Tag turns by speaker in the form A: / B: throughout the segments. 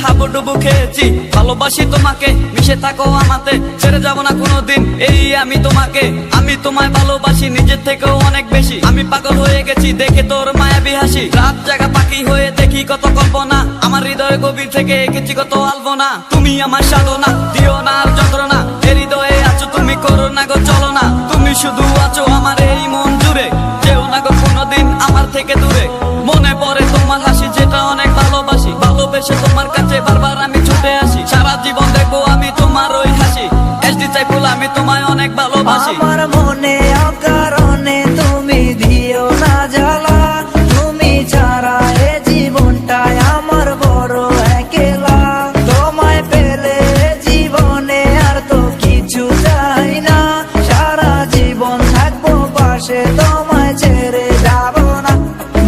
A: হাবুডুবু খেয়েছি, ভালোবাসি তোমাকে, মিশে থাকো আমাতে, ছেড়ে যাব না কোনোদিন এই আমি তোমাকে। আমি তোমায় ভালোবাসি নিজের থেকেও অনেক বেশি, আমি পাগল হয়ে গেছি দেখে তোর মায়াবী হাসি। রাত জাগা পাখি হয়ে দেখি কত কল্পনা, আমার হৃদয়ে গভীর থেকে এঁকেছি কত আলপনা। তুমি আমার সাধনা, দিও না আর যন্ত্রণা, এ হৃদয়ে আছো তুমি, করো না গো চলো না। তুমি শুধু আছো আমার এই মন জুড়ে, যেও না গো কোনোদিন আমার থেকে দূরে। মনে পড়ে তোমার হাসি যেটা অনেক ভালোবাসি, ভালোবেসে তোমার কাছে বারবার আমি ছুটে আসি। সারা জীবন দেখবো আমি তোমার ওই হাসি, এসডি সাইফুল আমি তোমায় অনেক ভালোবাসি।
B: আমার মনে অকারণে তুমি দিও না জ্বালা, তুমি ছাড়া এ জীবনটাই আমার বড় একলা। তোমায় পেলে জীবনে আর তো কিছু চাই না, সারা জীবন থাকবো পাশে, তোমায় ছেড়ে যাব না।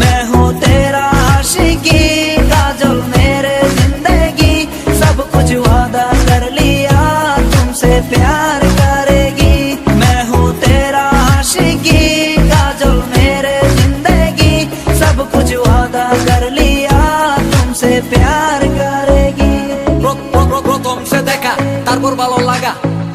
B: मैं हूँ तेरा आशिकी, काजल मेरे जिंदगी, सब कुछ वादा कर लिया तुमसे प्यार करेगी। मैं हूँ तेरा आशिकी, काजल मेरे जिंदगी, सब कुछ वादा कर लिया तुमसे प्यार करेगी।
A: প্রথম সে দেখা তারপর ভালো লাগা,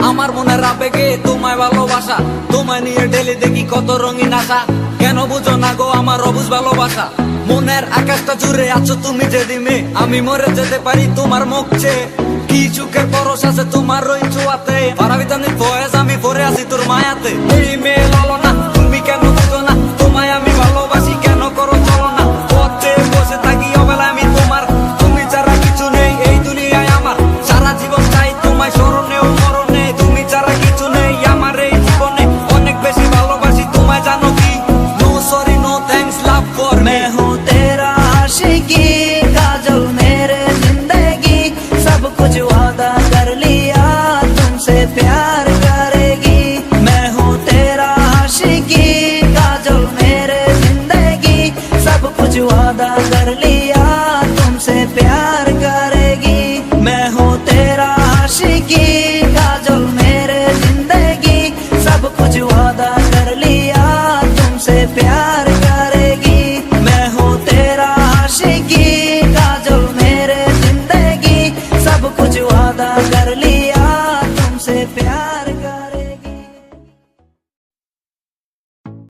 A: আমার মনের আবেগে তোমায় ভালোবাসা। তোমায় নিয়ে ডেলি দেখি কত রঙিন আশা, কেন বুঝো না গো আমার অবুঝ ভালোবাসা। মনের আকাশটা জুড়ে আছো তুমি যে দিমে, আমি মরে যেতে পারি তোমার মুখ চেয়ে। কি চুকের পরশ আছে তোমার ওই ছোঁয়াতে, পারাবিতানি ফয়েজ আমি পরে আছি তোর মায়াতে। এই মেয়ে ললনা তুমি কেন বুঝো না, তোমায় আমি ভালোবাসি কেন করো চলো না। পথে বসে থাকি অবেলা আমি তোমার, তুমি ছাড়া কিছু নেই এই দুনিয়ায় আমার। সারা জীবন চাই তোমায় স্মরণে ও মরণে, তুমি ছাড়া কিছু নেই আমার এই জীবনে। অনেক বেশি ভালোবাসি তোমায় জানো কি, no sorry no thanks love for me.
B: मैं हूँ तेरा आशिकी, काजल मेरे जिंदगी, सब कुछ वादा कर लिया तुमसे प्यार करेगी। मैं हूँ तेरा आशिकी, काजल मेरे जिंदगी, सब कुछ वादा कर लिया तुमसे प्यार करेगी। मैं हूँ तेरा आशिकी, काजल मेरे जिंदगी, सब कुछ वादा कर लिया तुमसे प्यार करेगी। मैं हूँ तेरा आशिकी, काजल मेरे जिंदगी, सब कुछ वादा कर लिया